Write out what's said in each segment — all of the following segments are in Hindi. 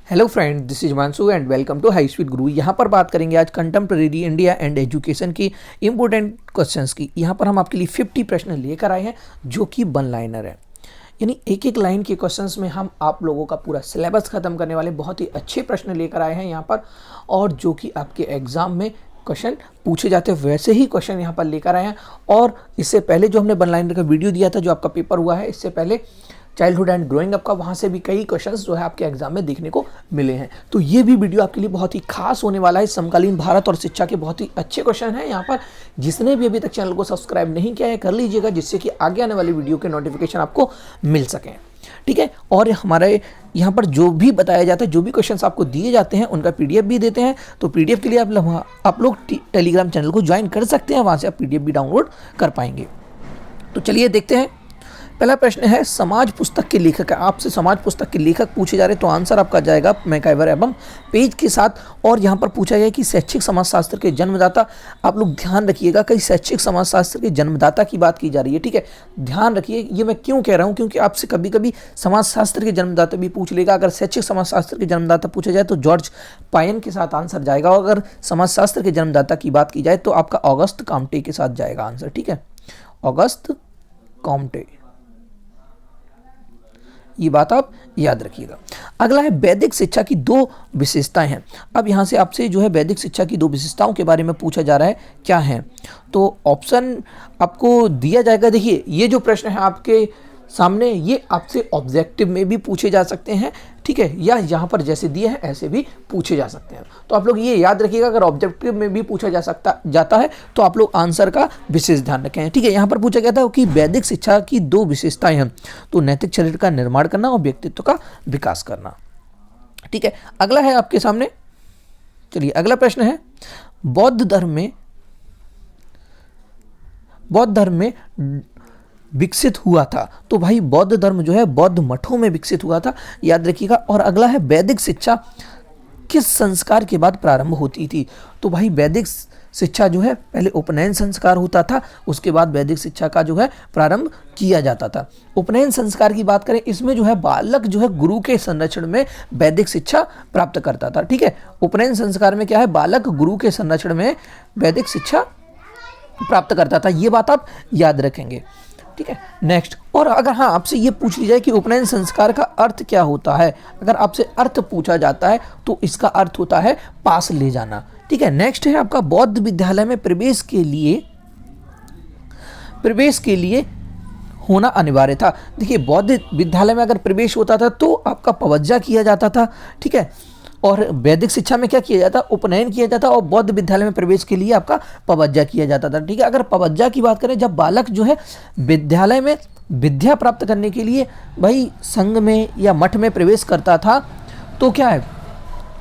Hello friend, this is Mansu and welcome to High Speed Guru. यहाँ पर बात करेंगे आज कंटेम्प्रेरी इंडिया एंड एजुकेशन की इंपॉर्टेंट क्वेश्चंस की। यहाँ पर हम आपके लिए 50 प्रश्न लेकर आए हैं जो कि वन लाइनर है, यानी एक एक लाइन के क्वेश्चंस में हम आप लोगों का पूरा सिलेबस खत्म करने वाले बहुत ही अच्छे प्रश्न लेकर आए हैं यहाँ पर, और जो कि आपके एग्जाम में क्वेश्चन पूछे जाते हैं वैसे ही क्वेश्चन यहाँ पर लेकर आए हैं। और इससे पहले जो हमने वन लाइनर का वीडियो दिया था, जो आपका पेपर हुआ है इससे पहले चाइल्डहुड एंड ग्रोइंग अप का, वहाँ से भी कई क्वेश्चंस जो है आपके एग्जाम में देखने को मिले हैं। तो ये भी वीडियो आपके लिए बहुत ही खास होने वाला है। समकालीन भारत और शिक्षा के बहुत ही अच्छे क्वेश्चन हैं यहाँ पर। जिसने भी अभी तक चैनल को सब्सक्राइब नहीं किया है कर लीजिएगा, जिससे कि आगे आने वाली वीडियो के नोटिफिकेशन आपको मिल सकें, ठीक है। और हमारे यहाँ पर जो भी बताया जाता है, जो भी क्वेश्चंस आपको दिए जाते हैं उनका पीडीएफ भी देते हैं। तो पीडीएफ के लिए आप लोग टेलीग्राम चैनल को ज्वाइन कर सकते हैं, वहाँ से आप पीडीएफ भी डाउनलोड कर पाएंगे। तो चलिए देखते हैं। पहला प्रश्न है, समाज पुस्तक के लेखक है। आपसे समाज पुस्तक के लेखक पूछे जा रहे, तो आंसर आपका जाएगा मैकाइवर एवं पेज के साथ। और यहाँ पर पूछा गया कि शैक्षिक समाजशास्त्र के जन्मदाता। आप लोग ध्यान रखिएगा कि शैक्षिक समाजशास्त्र के जन्मदाता की बात की जा रही है, ठीक है। ध्यान रखिए, ये मैं क्यों कह रहा हूँ, क्योंकि आपसे कभी कभी समाजशास्त्र के जन्मदाता भी पूछ लेगा। अगर शैक्षिक समाजशास्त्र के जन्मदाता पूछा जाए तो जॉर्ज पायन के साथ आंसर जाएगा, और अगर समाजशास्त्र के जन्मदाता की बात की जाए तो आपका ऑगस्ट कॉम्टे के साथ जाएगा आंसर, ठीक है। ऑगस्ट कॉम्टे, ये बात आप याद रखिएगा। अगला है, वैदिक शिक्षा की दो विशेषताएं हैं। अब यहाँ से आपसे जो है वैदिक शिक्षा की दो विशेषताओं के बारे में पूछा जा रहा है, क्या है। तो ऑप्शन आपको दिया जाएगा। देखिए, ये जो प्रश्न है आपके सामने, ये आपसे ऑब्जेक्टिव में भी पूछे जा सकते हैं, ठीक है, या यहाँ पर जैसे दिए हैं ऐसे भी पूछे जा सकते हैं। तो आप लोग ये याद रखिएगा, अगर ऑब्जेक्टिव में भी पूछा जाता है तो आप लोग आंसर का विशेष ध्यान रखें, ठीक है। यहाँ पर पूछा गया था कि वैदिक शिक्षा की दो विशेषताएं हैं, तो नैतिक चरित्र का निर्माण करना और व्यक्तित्व का विकास करना, ठीक है। अगला है आपके सामने, चलिए अगला प्रश्न है, बौद्ध धर्म में विकसित हुआ था। तो भाई बौद्ध धर्म जो है बौद्ध मठों में विकसित हुआ था, याद रखिएगा। और अगला है, वैदिक शिक्षा किस संस्कार के बाद प्रारंभ होती थी। तो भाई वैदिक शिक्षा जो है पहले उपनयन संस्कार होता था, उसके बाद वैदिक शिक्षा का जो है प्रारंभ किया जाता था। उपनयन संस्कार की बात करें, इसमें जो है बालक जो है गुरु के संरक्षण में वैदिक शिक्षा प्राप्त करता था, ठीक है। उपनयन संस्कार में क्या है, बालक गुरु के संरक्षण में वैदिक शिक्षा प्राप्त करता था, ये बात आप याद रखेंगे, ठीक है। नेक्स्ट, और अगर हाँ आपसे ये पूछ ली जाए कि उपनयन संस्कार का अर्थ क्या होता है, अगर आपसे अर्थ पूछा जाता है तो इसका अर्थ होता है पास ले जाना, ठीक है। नेक्स्ट है आपका, बौद्ध विद्यालय में प्रवेश के लिए होना अनिवार्य था। देखिए, बौद्ध विद्यालय में अगर प्रवेश होता था तो आपका पवज्जा किया जाता था, ठीक है। और वैदिक शिक्षा में क्या किया जाता, उपनयन किया जाता, और बौद्ध विद्यालय में प्रवेश के लिए आपका पवज्जा किया जाता था, ठीक है। अगर पवज्जा की बात करें, जब बालक जो है विद्यालय में विद्या प्राप्त करने के लिए भाई संघ में या मठ में प्रवेश करता था, तो क्या है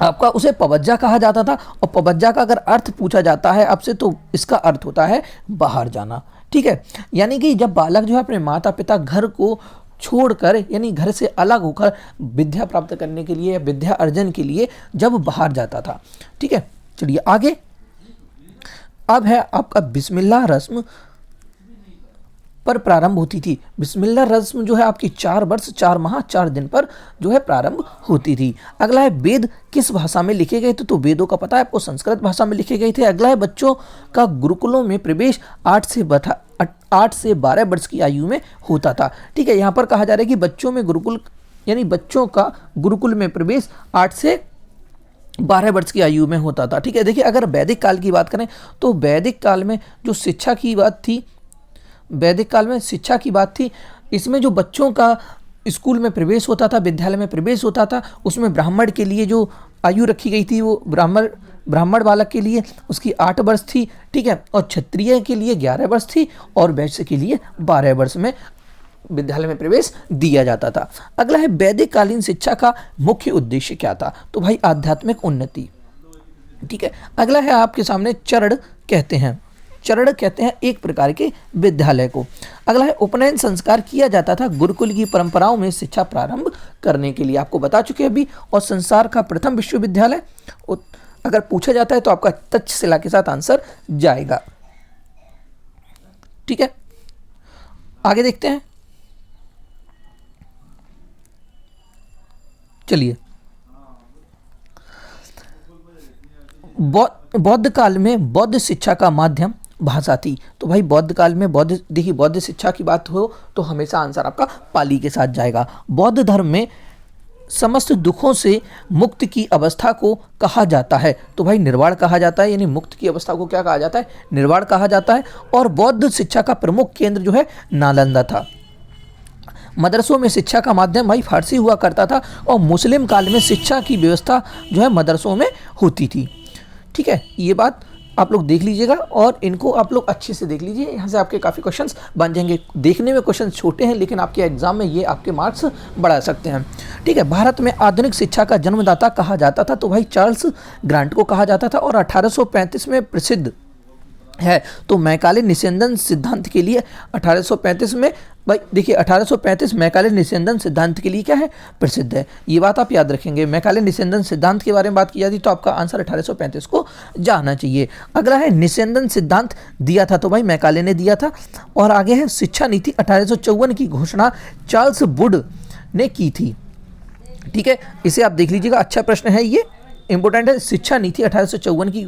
आपका, उसे पवज्जा कहा जाता था। और पवज्जा का अगर अर्थ पूछा जाता है आपसे तो इसका अर्थ होता है बाहर जाना, ठीक है। यानी कि जब बालक जो है अपने माता पिता घर को छोड़कर, यानी घर से अलग होकर विद्या प्राप्त करने के लिए, विद्या अर्जन के लिए जब बाहर जाता था, ठीक है। चलिए आगे। अब है आपका, बिस्मिल्लाह रस्म पर प्रारंभ होती थी। बिस्मिल्लाह रस्म जो है आपकी 4 वर्ष 4 माह 4 दिन पर जो है प्रारंभ होती थी। अगला है, वेद किस भाषा में लिखे गए थे। तो वेदों का पता है आपको, संस्कृत भाषा में लिखे गए थे। अगला है, बच्चों का गुरुकुलों में प्रवेश 8 से 12 वर्ष की आयु में होता था, ठीक है। यहाँ पर कहा जा रहा है कि बच्चों में गुरुकुल, यानी बच्चों का गुरुकुल में प्रवेश 8 से 12 वर्ष की आयु में होता था, ठीक है। देखिए, अगर वैदिक काल की बात करें तो वैदिक काल में जो शिक्षा की बात थी, वैदिक काल में शिक्षा की बात थी, इसमें जो बच्चों का स्कूल में प्रवेश होता था, विद्यालय में प्रवेश होता था, उसमें ब्राह्मण के लिए जो आयु रखी गई थी वो ब्राह्मण बालक के लिए उसकी 8 वर्ष थी, ठीक है। और क्षत्रिय के लिए 11 वर्ष थी, और वैश्य के लिए 12 वर्ष में विद्यालय में प्रवेश दिया जाता था। अगला है, वैदिक कालीन शिक्षा का मुख्य उद्देश्य क्या था। तो भाई आध्यात्मिक उन्नति, ठीक है। अगला है आपके सामने, चरण कहते हैं एक प्रकार के विद्यालय को। अगला है, उपनयन संस्कार किया जाता था गुरुकुल की परंपराओं में शिक्षा प्रारंभ करने के लिए, आपको बता चुके अभी। और संसार का प्रथम विश्वविद्यालय अगर पूछा जाता है तो आपका तक्षशिला के साथ आंसर जाएगा, ठीक है। आगे देखते हैं। चलिए बौद्ध काल में बौद्ध शिक्षा का माध्यम भाषा थी। तो भाई बौद्ध काल में बौद्ध शिक्षा की बात हो तो हमेशा आंसर आपका पाली के साथ जाएगा। बौद्ध धर्म में समस्त दुखों से मुक्त की अवस्था को कहा जाता है। तो भाई निर्वाण कहा जाता है, यानी मुक्त की अवस्था को क्या कहा जाता है? निर्वाण कहा जाता है। और बौद्ध शिक्षा का प्रमुख केंद्र जो है नालंदा था। मदरसों में शिक्षा का माध्यम भाई फारसी हुआ करता था और मुस्लिम काल में शिक्षा की व्यवस्था जो है मदरसों में होती थी। ठीक है, ये बात आप लोग देख लीजिएगा और इनको आप लोग अच्छे से देख लीजिए, यहाँ से आपके काफ़ी क्वेश्चंस बन जाएंगे। देखने में क्वेश्चन छोटे हैं लेकिन आपके एग्जाम में ये आपके मार्क्स बढ़ा सकते हैं। ठीक है, भारत में आधुनिक शिक्षा का जन्मदाता कहा जाता था तो भाई चार्ल्स ग्रांट को कहा जाता था और 1835 में प्रसिद्ध है। तो मैकाले निस्यंदन सिद्धांत के लिए 1835 में भाई देखिए 1835 मैकाले निस्यंदन सिद्धांत के लिए क्या है? प्रसिद्ध है। ये बात आप याद रखेंगे। मैकाले निस्यंदन सिद्धांत के बारे में बात की जाती तो आपका आंसर 1835 को जाना चाहिए। अगला है निस्यंदन सिद्धांत दिया था तो भाई मैकाले ने दिया था। और आगे है शिक्षा नीति 1854 की घोषणा चार्ल्स वुड ने की थी। ठीक है, इसे आप देख लीजिएगा, अच्छा प्रश्न है, ये इंपॉर्टेंट है। शिक्षा नीति 1854 की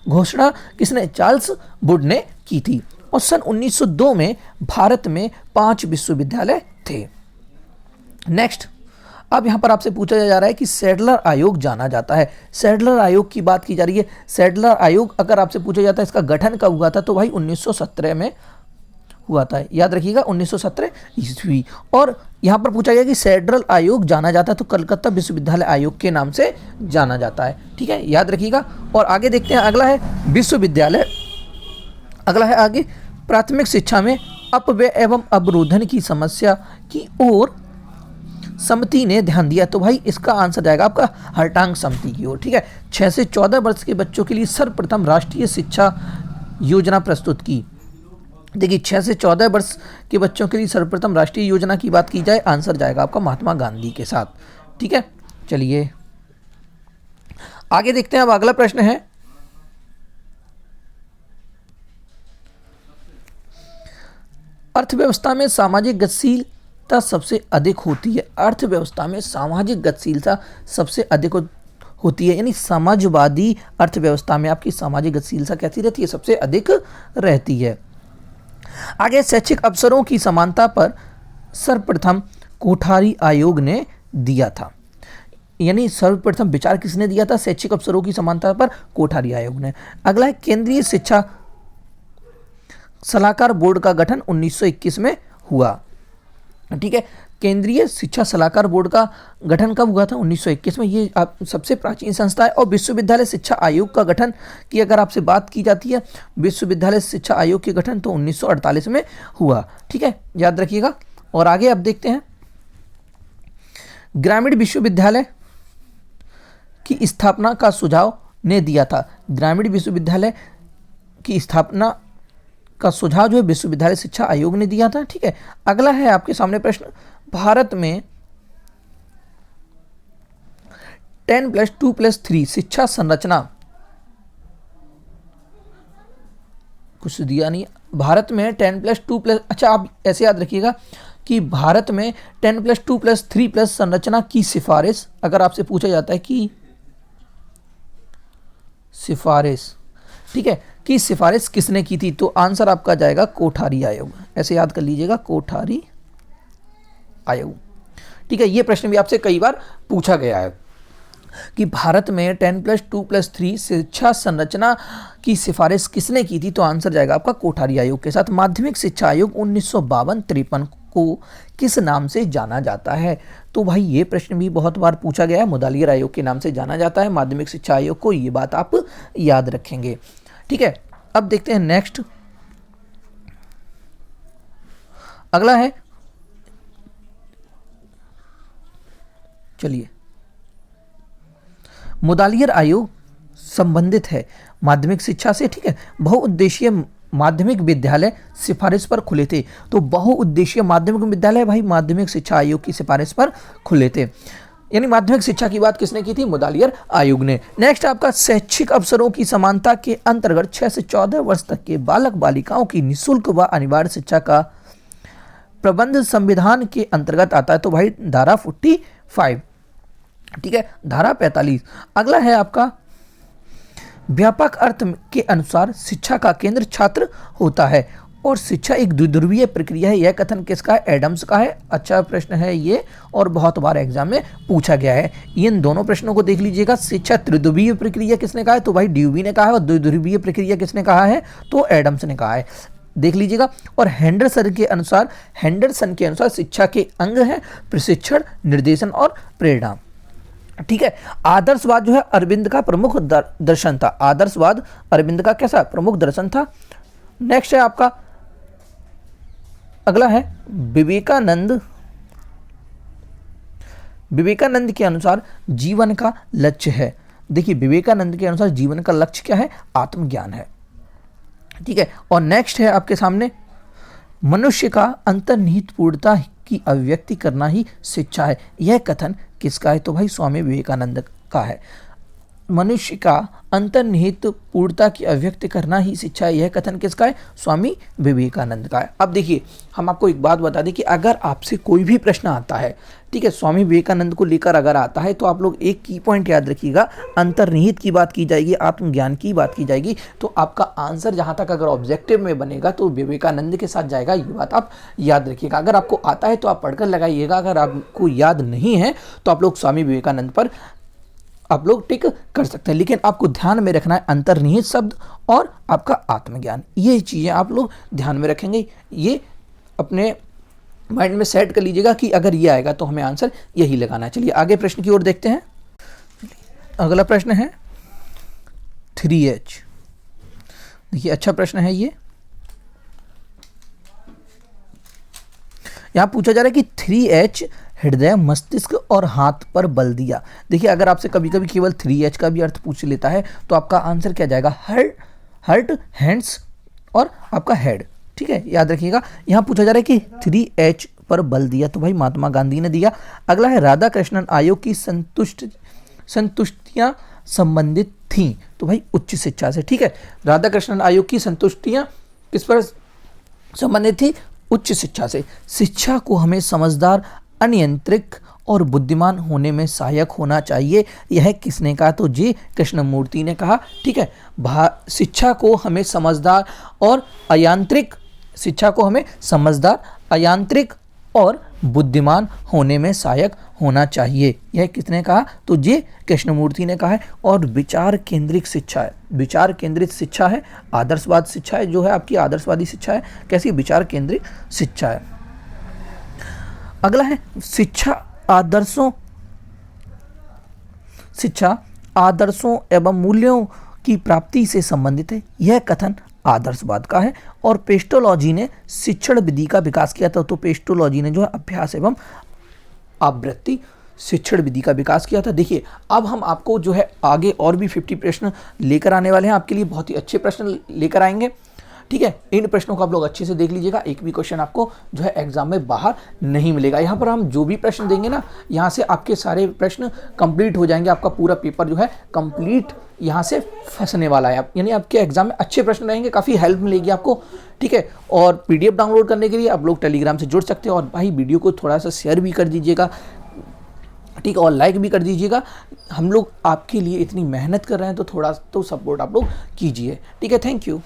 घोषणा किसने? चार्ल्स वुड ने की थी। और सन 1902 में भारत में 5 विश्वविद्यालय थे। नेक्स्ट, अब यहाँ पर आपसे पूछा जा रहा है कि सैडलर आयोग जाना जाता है। सैडलर आयोग की बात की जा रही है। सैडलर आयोग अगर आपसे पूछा जाता है इसका गठन कब हुआ था तो भाई 1917 में हुआ था। याद रखिएगा 1917 ईस्वी। और यहाँ पर पूछा गया कि सैडलर आयोग जाना जाता है तो कलकत्ता विश्वविद्यालय आयोग के नाम से जाना जाता है। ठीक है, याद रखिएगा। और आगे देखते हैं, अगला है विश्वविद्यालय। अगला है आगे प्राथमिक शिक्षा में अपव्यय एवं अवरोधन की समस्या की ओर समिति ने ध्यान दिया। तो भाई इसका आंसर जाएगा आपका हरटांग समिति की ओर। ठीक है, 6 से 14 वर्ष के बच्चों के लिए सर्वप्रथम राष्ट्रीय शिक्षा योजना प्रस्तुत की। देखिए 6 से 14 वर्ष के बच्चों के लिए सर्वप्रथम राष्ट्रीय योजना की बात की जाए, आंसर जाएगा आपका महात्मा गांधी के साथ। ठीक है, चलिए आगे देखते हैं। अब अगला प्रश्न है, अर्थव्यवस्था में सामाजिक गतिशीलता सबसे अधिक होती है। अर्थव्यवस्था में सामाजिक गतिशीलता सबसे अधिक होती है, यानी समाजवादी अर्थव्यवस्था में आपकी सामाजिक गतिशीलता कैसी रहती है? सबसे अधिक रहती है। आगे शैक्षिक अवसरों की समानता पर सर्वप्रथम कोठारी आयोग ने दिया था, यानी सर्वप्रथम विचार किसने दिया था? शैक्षिक अवसरों की समानता पर कोठारी आयोग ने। अगला है केंद्रीय शिक्षा सलाहकार बोर्ड का गठन 1921 में हुआ। ठीक है, केंद्रीय शिक्षा सलाहकार बोर्ड का गठन कब हुआ था? 1921 में। ये आप सबसे प्राचीन संस्था है। और विश्वविद्यालय शिक्षा आयोग का गठन की अगर आपसे बात की जाती है, विश्वविद्यालय शिक्षा आयोग के गठन तो 1948 में हुआ। ठीक है, याद रखिएगा। और आगे आप देखते हैं, ग्रामीण विश्वविद्यालय की स्थापना का सुझाव ने दिया था। ग्रामीण विश्वविद्यालय की स्थापना का सुझाव जो है विश्वविद्यालय शिक्षा आयोग ने दिया था। ठीक है, अगला है आपके सामने प्रश्न, भारत में 10+2+3 शिक्षा संरचना, कुछ दिया नहीं। भारत में 10+2+, अच्छा आप ऐसे याद रखिएगा कि भारत में 10+2+3+ संरचना की सिफारिश, अगर आपसे पूछा जाता है कि सिफारिश, ठीक है, कि सिफारिश किसने की थी, तो आंसर आपका जाएगा कोठारी आयोग। ऐसे याद कर लीजिएगा, कोठारी आयोग। ठीक है, ये प्रश्न भी आपसे कई बार पूछा गया है कि भारत में 10+2+3 शिक्षा संरचना की सिफारिश किसने की थी, तो आंसर जाएगा आपका कोठारी आयोग के साथ। माध्यमिक शिक्षा आयोग 1952-53 को किस नाम से जाना जाता है, तो भाई ये प्रश्न भी बहुत बार पूछा गया है। मुदालियर आयोग के नाम से जाना जाता है माध्यमिक शिक्षा आयोग को, ये बात आप याद रखेंगे। ठीक है, अब देखते हैं नेक्स्ट। अगला है, चलिए, मुदालियर आयोग संबंधित है माध्यमिक शिक्षा से। ठीक है, बहुउद्देशीय माध्यमिक विद्यालय सिफारिश पर खुले थे। तो बहुउद्देशीय माध्यमिक विद्यालय भाई माध्यमिक शिक्षा आयोग की सिफारिश पर खुले थे, यानी माध्यमिक शिक्षा की बात किसने की थी? मुदालियर आयोग ने। नेक्स्ट आपका शैक्षिक अवसरों की समानता के अंतर्गत 6 से 14 वर्ष तक के बालक बालिकाओं की निःशुल्क व अनिवार्य शिक्षा का प्रबंध संविधान के अंतर्गत आता है। तो भाई धारा 45, ठीक है, धारा 45। अगला है आपका व्यापक अर्थ के अनुसार शिक्षा का केंद्र छात्र होता है और शिक्षा एक द्विध्रुवीय प्रक्रिया है। यह कथन किसका है? एडम्स का है। अच्छा प्रश्न है ये और बहुत बार एग्जाम में पूछा गया है। इन दोनों प्रश्नों को देख लीजिएगा। शिक्षा त्रिध्रुवीय प्रक्रिया किसने कहा है? तो भाई ड्यूवी ने कहा है। और द्विध्रुवीय प्रक्रिया किसने कहा है? तो एडम्स ने कहा है। देख लीजिएगा। और हेंडरसन के अनुसार शिक्षा के अंग है प्रशिक्षण, निर्देशन और प्रेरणा। ठीक है। आदर्शवाद जो है अरविंद का प्रमुख दर्शन था। आदर्शवाद अरविंद का कैसा प्रमुख दर्शन था। नेक्स्ट है आपका अगला है विवेकानंद के अनुसार जीवन का लक्ष्य है। देखिए विवेकानंद के अनुसार जीवन का लक्ष्य क्या है? आत्मज्ञान है। ठीक है। और नेक्स्ट है आपके सामने मनुष्य का अंतर्निहित पूर्णता की अभिव्यक्ति करना ही शिक्षा है। यह कथन किसका है? तो भाई स्वामी विवेकानंद का है। मनुष्य का अंतर्निहित पूर्णता की अभिव्यक्ति करना ही शिक्षा है। यह कथन किसका है? स्वामी विवेकानंद का है। अब देखिए हम आपको एक बात बता दें कि अगर आपसे कोई भी प्रश्न आता है, ठीक है, स्वामी विवेकानंद को लेकर अगर आता है, तो आप लोग एक की पॉइंट याद रखिएगा, अंतर्निहित की बात की जाएगी, आत्मज्ञान की बात की जाएगी, तो आपका आंसर जहाँ तक अगर ऑब्जेक्टिव में बनेगा तो विवेकानंद के साथ जाएगा। ये बात आप याद रखिएगा। अगर आपको आता है तो आप पढ़कर लगाइएगा, अगर आपको याद नहीं है तो आप लोग स्वामी विवेकानंद पर आप लोग टिक कर सकते हैं। लेकिन आपको ध्यान में रखना है अंतर्निहित शब्द और आपका आत्मज्ञान, ये चीज़ें आप लोग ध्यान में रखेंगे। ये अपने माइंड में सेट कर लीजिएगा कि अगर ये आएगा तो हमें आंसर यही लगाना है। चलिए आगे प्रश्न की ओर देखते हैं। अगला प्रश्न है 3H। देखिए अच्छा प्रश्न है ये। यहां पूछा जा रहा है कि 3H हृदय, मस्तिष्क और हाथ पर बल दिया। देखिए अगर आपसे कभी कभी केवल 3H का भी अर्थ पूछ लेता है तो आपका आंसर क्या जाएगा? हर्ट, हैंड्स और आपका हेड। ठीक है, याद रखिएगा। यहाँ पूछा जा रहा है कि 3H पर बल दिया, तो भाई महात्मा गांधी ने दिया। अगला है राधा कृष्णन आयोग की संतुष्टियां संबंधित थी, तो भाई उच्च शिक्षा से। ठीक है, राधा कृष्णन आयोग की संतुष्टियां किस पर संबंधित थी? उच्च शिक्षा से। शिक्षा को हमें समझदार, अनियंत्रित और बुद्धिमान होने में सहायक होना चाहिए। यह किसने कहा? तो जी कृष्णमूर्ति ने कहा। ठीक है, शिक्षा को हमें समझदार, अयांत्रिक और बुद्धिमान होने में सहायक होना चाहिए। यह किसने कहा? तो जी कृष्णमूर्ति ने कहा है। और विचार केंद्रित शिक्षा है। विचार केंद्रित शिक्षा है, आदर्शवाद शिक्षा है, जो है आपकी आदर्शवादी शिक्षा है। कैसी? विचार केंद्रित शिक्षा है। अगला है शिक्षा आदर्शों एवं मूल्यों की प्राप्ति से संबंधित है। यह कथन आदर्शवाद का है। और पेस्टोलॉजी ने शिक्षण विधि का विकास किया था, तो पेस्टोलॉजी ने जो है अभ्यास एवं आवृत्ति शिक्षण विधि का विकास किया था। देखिए अब हम आपको जो है आगे और भी 50 प्रश्न लेकर आने वाले हैं, आपके लिए बहुत ही अच्छे प्रश्न लेकर आएंगे। ठीक है, इन प्रश्नों को आप लोग अच्छे से देख लीजिएगा। एक भी क्वेश्चन आपको जो है एग्जाम में बाहर नहीं मिलेगा। यहाँ पर हम जो भी प्रश्न देंगे ना, यहाँ से आपके सारे प्रश्न कंप्लीट हो जाएंगे। आपका पूरा पेपर जो है कंप्लीट यहाँ से फंसने वाला है। यानी आपके एग्जाम में अच्छे प्रश्न रहेंगे, काफ़ी हेल्प मिलेगी आपको। ठीक है, और PDF डाउनलोड करने के लिए आप लोग टेलीग्राम से जुड़ सकते हो। और भाई वीडियो को थोड़ा सा शेयर भी कर दीजिएगा, ठीक है, और लाइक भी कर दीजिएगा। हम लोग आपके लिए इतनी मेहनत कर रहे हैं तो थोड़ा तो सपोर्ट आप लोग कीजिए। ठीक है, थैंक यू।